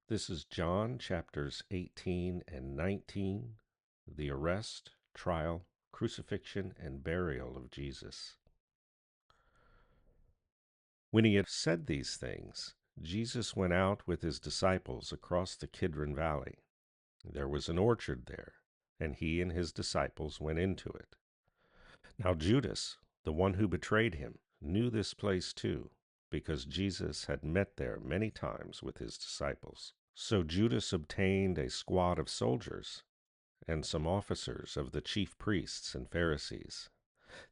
This is John chapters 18 and 19, the arrest, trial, crucifixion, and burial of Jesus. When he had said these things, Jesus went out with his disciples across the Kidron Valley. There was an orchard there, and he and his disciples went into it. Now Judas, the one who betrayed him, knew this place too, because Jesus had met there many times with his disciples. So Judas obtained a squad of soldiers and some officers of the chief priests and Pharisees.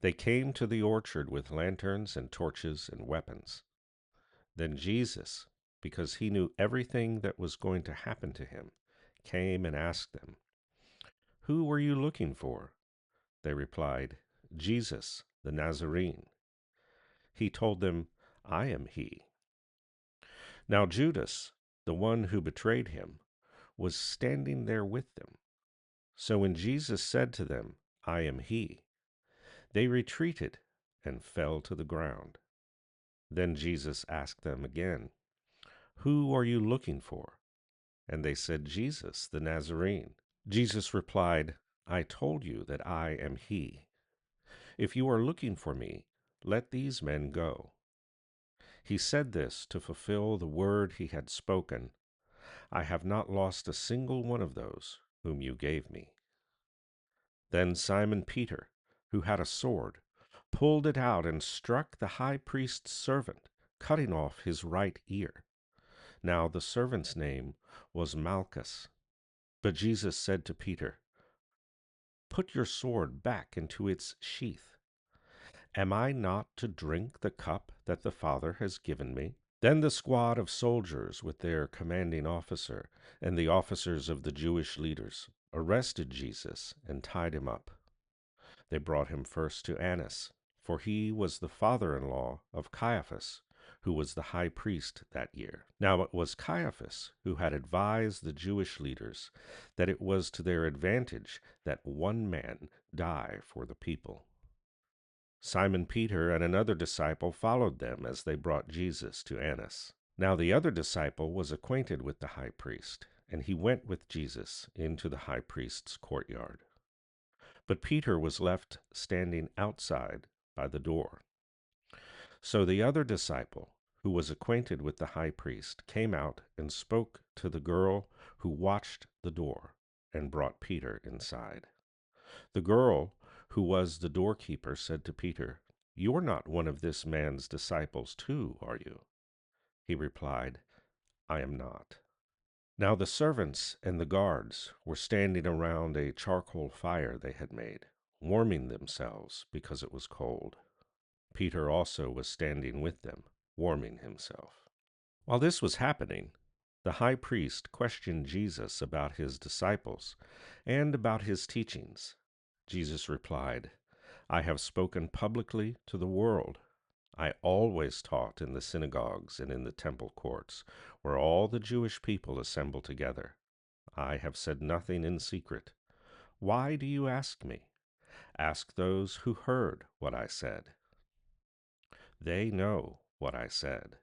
They came to the orchard with lanterns and torches and weapons. Then Jesus, because he knew everything that was going to happen to him, came and asked them, "Who were you looking for?" They replied, "Jesus, the Nazarene." He told them, "I am he." Now Judas, the one who betrayed him, was standing there with them. So when Jesus said to them, "I am he," they retreated and fell to the ground. Then Jesus asked them again, "Who are you looking for?" And they said, "Jesus, the Nazarene." Jesus replied, "I told you that I am he. If you are looking for me, let these men go." He said this to fulfill the word he had spoken, "I have not lost a single one of those whom you gave me." Then Simon Peter, who had a sword, pulled it out and struck the high priest's servant, cutting off his right ear. Now the servant's name was Malchus. But Jesus said to Peter, "Put your sword back into its sheath. Am I not to drink the cup that the Father has given me?" Then the squad of soldiers, with their commanding officer and the officers of the Jewish leaders, arrested Jesus and tied him up. They brought him first to Annas, for he was the father-in-law of Caiaphas, who was the high priest that year. Now it was Caiaphas who had advised the Jewish leaders that it was to their advantage that one man die for the people. Simon Peter and another disciple followed them as they brought Jesus to Annas. Now the other disciple was acquainted with the high priest, and he went with Jesus into the high priest's courtyard. But Peter was left standing outside by the door. So the other disciple, who was acquainted with the high priest, came out and spoke to the girl who watched the door and brought Peter inside. The girl, who was the doorkeeper, said to Peter, "You're not one of this man's disciples too, are you?" He replied, "I am not." Now the servants and the guards were standing around a charcoal fire they had made, warming themselves because it was cold. Peter also was standing with them, warming himself. While this was happening, the high priest questioned Jesus about his disciples and about his teachings. Jesus replied, "I have spoken publicly to the world. I always taught in the synagogues and in the temple courts, where all the Jewish people assemble together. I have said nothing in secret. Why do you ask me? Ask those who heard what I said. They know what I said."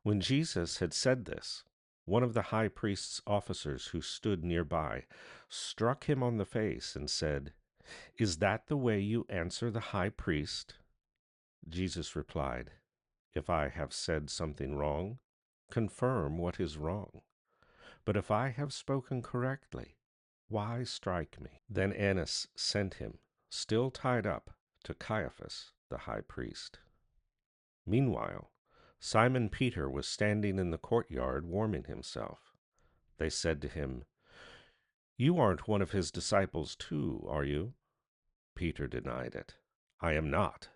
When Jesus had said this, one of the high priest's officers who stood nearby struck him on the face and said, "Is that the way you answer the high priest?" Jesus replied, "If I have said something wrong, confirm what is wrong. But if I have spoken correctly, why strike me?" Then Annas sent him, still tied up, to Caiaphas the high priest. Meanwhile, Simon Peter was standing in the courtyard warming himself. They said to him, "You aren't one of his disciples too, are you?" Peter denied it. "I am not."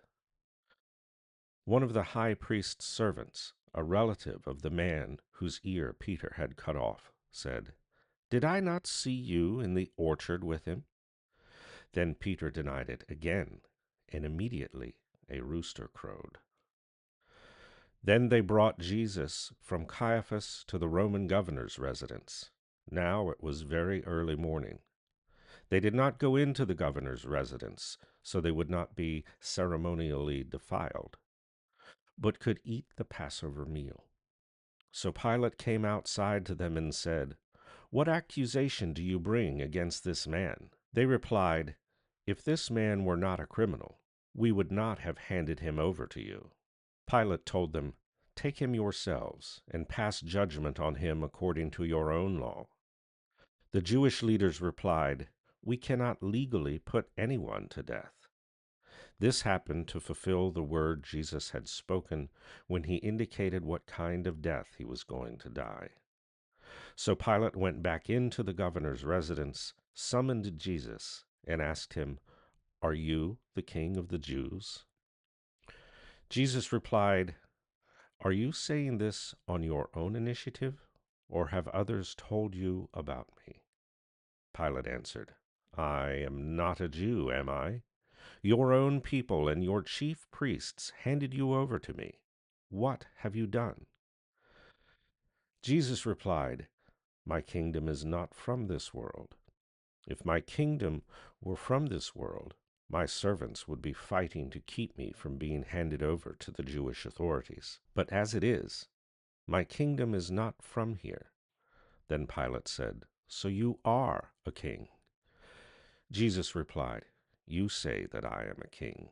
One of the high priest's servants, a relative of the man whose ear Peter had cut off, said, "Did I not see you in the orchard with him?" Then Peter denied it again, and immediately a rooster crowed. Then they brought Jesus from Caiaphas to the Roman governor's residence. Now it was very early morning. They did not go into the governor's residence, so they would not be ceremonially defiled, but could eat the Passover meal. So Pilate came outside to them and said, "What accusation do you bring against this man?" They replied, "If this man were not a criminal, we would not have handed him over to you." Pilate told them, "Take him yourselves, and pass judgment on him according to your own law." The Jewish leaders replied, "We cannot legally put anyone to death." This happened to fulfill the word Jesus had spoken when he indicated what kind of death he was going to die. So Pilate went back into the governor's residence, summoned Jesus, and asked him, "Are you the king of the Jews?" Jesus replied, "Are you saying this on your own initiative, or have others told you about me?" Pilate answered, "I am not a Jew, am I? Your own people and your chief priests handed you over to me. What have you done?" Jesus replied, "My kingdom is not from this world. If my kingdom were from this world, my servants would be fighting to keep me from being handed over to the Jewish authorities. But as it is, my kingdom is not from here." Then Pilate said, "So you are a king?" Jesus replied, "You say that I am a king.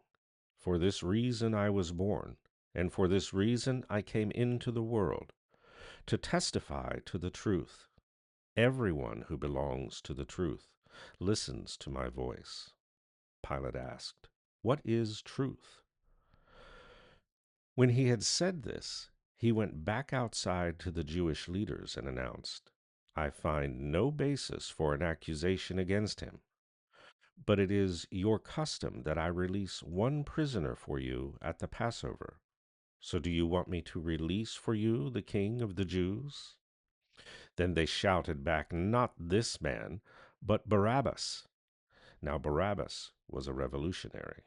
For this reason I was born, and for this reason I came into the world, to testify to the truth. Everyone who belongs to the truth listens to my voice." Pilate asked, "What is truth?" When he had said this, he went back outside to the Jewish leaders and announced, "I find no basis for an accusation against him. But it is your custom that I release one prisoner for you at the Passover. So do you want me to release for you the King of the Jews?" Then they shouted back, "Not this man, but Barabbas." Now Barabbas was a revolutionary.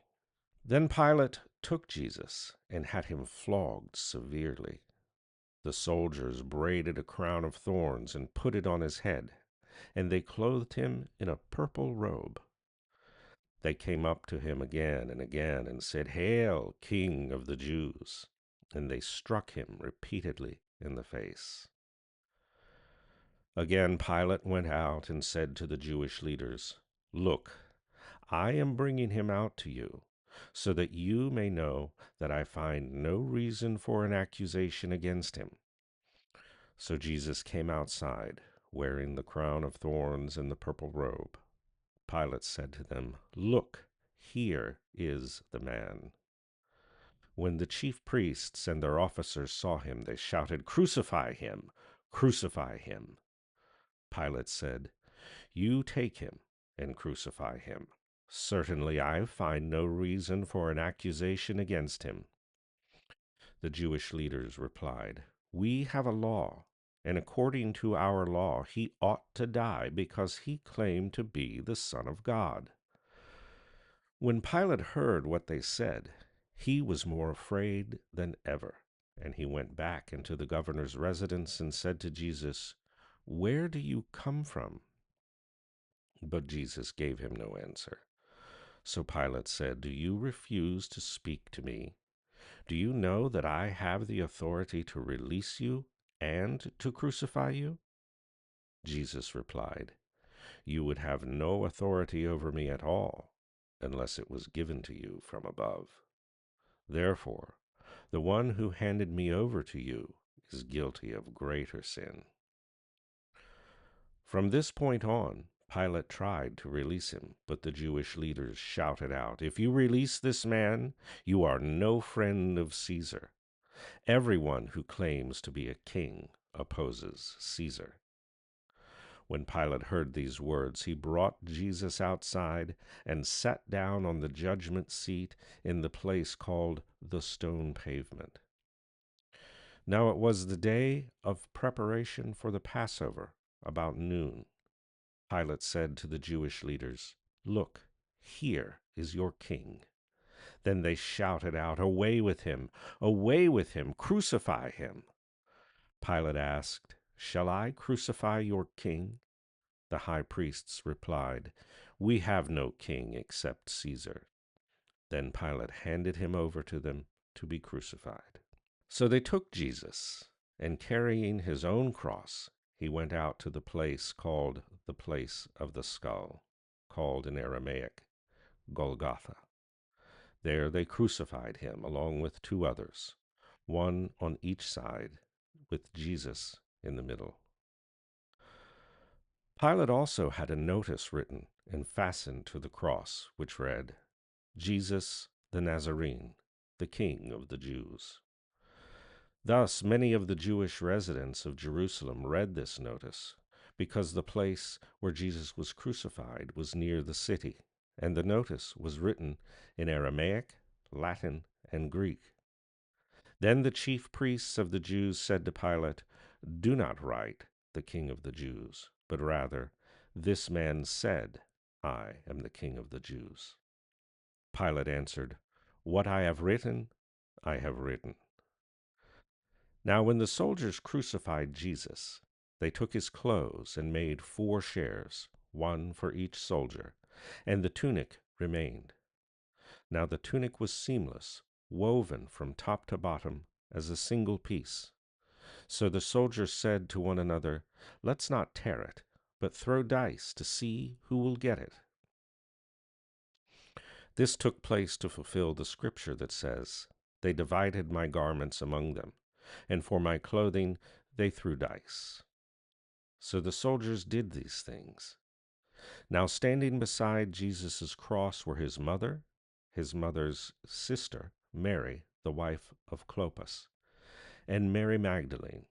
Then Pilate took Jesus and had him flogged severely. The soldiers braided a crown of thorns and put it on his head, and they clothed him in a purple robe. They came up to him again and again and said, "Hail, King of the Jews!" And they struck him repeatedly in the face. Again Pilate went out and said to the Jewish leaders, "Look, I am bringing him out to you, so that you may know that I find no reason for an accusation against him." So Jesus came outside, wearing the crown of thorns and the purple robe. Pilate said to them, "Look, here is the man." When the chief priests and their officers saw him, they shouted, "Crucify him! Crucify him!" Pilate said, "You take him and crucify him. Certainly I find no reason for an accusation against him." The Jewish leaders replied, "We have a law, and according to our law he ought to die because he claimed to be the Son of God." When Pilate heard what they said, he was more afraid than ever, and he went back into the governor's residence and said to Jesus, "Where do you come from?" But Jesus gave him no answer. So Pilate said, "Do you refuse to speak to me? Do you know that I have the authority to release you and to crucify you?" Jesus replied, "You would have no authority over me at all unless it was given to you from above. Therefore, the one who handed me over to you is guilty of greater sin." From this point on, Pilate tried to release him, but the Jewish leaders shouted out, "If you release this man, you are no friend of Caesar. Everyone who claims to be a king opposes Caesar." When Pilate heard these words, he brought Jesus outside and sat down on the judgment seat in the place called the Stone Pavement. Now it was the day of preparation for the Passover, about noon. Pilate said to the Jewish leaders, "Look, here is your king." Then they shouted out, "Away with him! Away with him! Crucify him!" Pilate asked, "Shall I crucify your king?" The high priests replied, "We have no king except Caesar." Then Pilate handed him over to them to be crucified. So they took Jesus and carrying his own cross, he went out to the place called the place of the skull, called in Aramaic Golgotha. There they crucified him along with two others, one on each side, with Jesus in the middle. Pilate also had a notice written and fastened to the cross, which read, Jesus the Nazarene, the King of the Jews. Thus many of the Jewish residents of Jerusalem read this notice, because the place where Jesus was crucified was near the city, and the notice was written in Aramaic, Latin, and Greek. Then the chief priests of the Jews said to Pilate, Do not write, the King of the Jews, but rather, This man said, I am the King of the Jews. Pilate answered, What I have written, I have written. Now when the soldiers crucified Jesus, they took his clothes and made 4 shares, one for each soldier, and the tunic remained. Now the tunic was seamless, woven from top to bottom as a single piece. So the soldiers said to one another, Let's not tear it, but throw dice to see who will get it. This took place to fulfill the scripture that says, They divided my garments among them, and for my clothing they threw dice. So the soldiers did these things. Now standing beside Jesus' cross were his mother, his mother's sister, Mary, the wife of Clopas, and Mary Magdalene.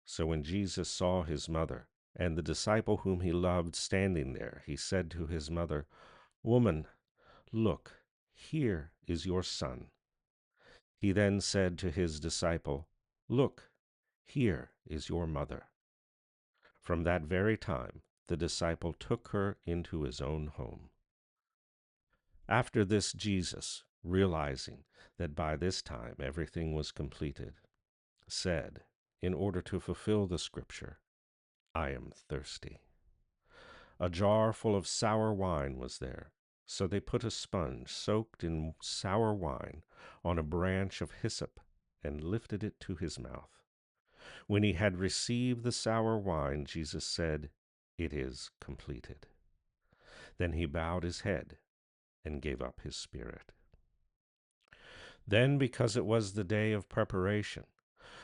So when Jesus saw his mother and the disciple whom he loved standing there, he said to his mother, Woman, look, here is your son. He then said to his disciple, Look, here is your mother. From that very time, the disciple took her into his own home. After this, Jesus, realizing that by this time everything was completed, said, in order to fulfill the scripture, I am thirsty. A jar full of sour wine was there, so they put a sponge soaked in sour wine on a branch of hyssop and lifted it to his mouth. When he had received the sour wine, Jesus said, It is completed. Then he bowed his head and gave up his spirit. Then, because it was the day of preparation,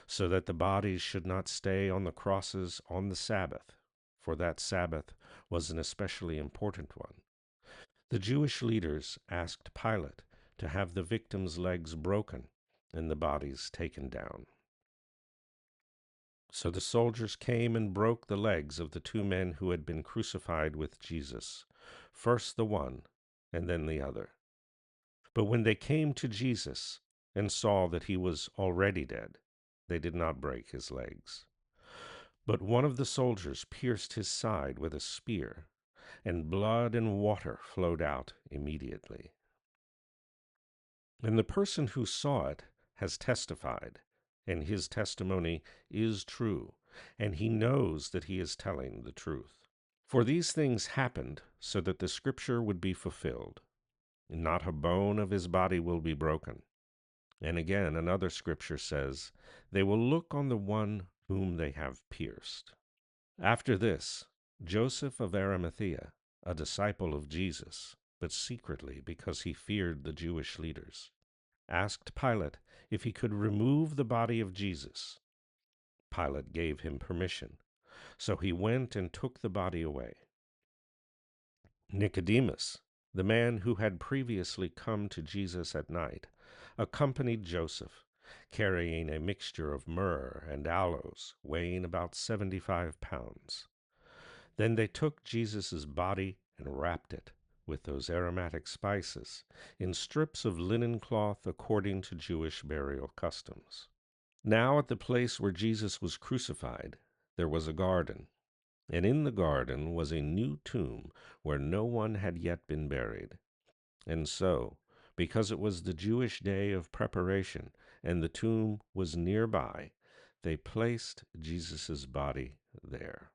so that the bodies should not stay on the crosses on the Sabbath, for that Sabbath was an especially important one, the Jewish leaders asked Pilate to have the victims' legs broken and the bodies taken down. So the soldiers came and broke the legs of the 2 men who had been crucified with Jesus, first the one and then the other. But when they came to Jesus and saw that he was already dead, they did not break his legs. But one of the soldiers pierced his side with a spear, and blood and water flowed out immediately. And the person who saw it has testified, and his testimony is true, and he knows that he is telling the truth. For these things happened so that the scripture would be fulfilled. Not a bone of his body will be broken. And again, another scripture says, They will look on the one whom they have pierced. After this, Joseph of Arimathea, a disciple of Jesus, but secretly because he feared the Jewish leaders, asked Pilate if he could remove the body of Jesus. Pilate gave him permission, so he went and took the body away. Nicodemus, the man who had previously come to Jesus at night, accompanied Joseph, carrying a mixture of myrrh and aloes, weighing about 75 pounds. Then they took Jesus' body and wrapped it with those aromatic spices in strips of linen cloth according to Jewish burial customs. Now at the place where Jesus was crucified, there was a garden, and in the garden was a new tomb where no one had yet been buried. And so, because it was the Jewish day of preparation, and the tomb was nearby, they placed Jesus' body there.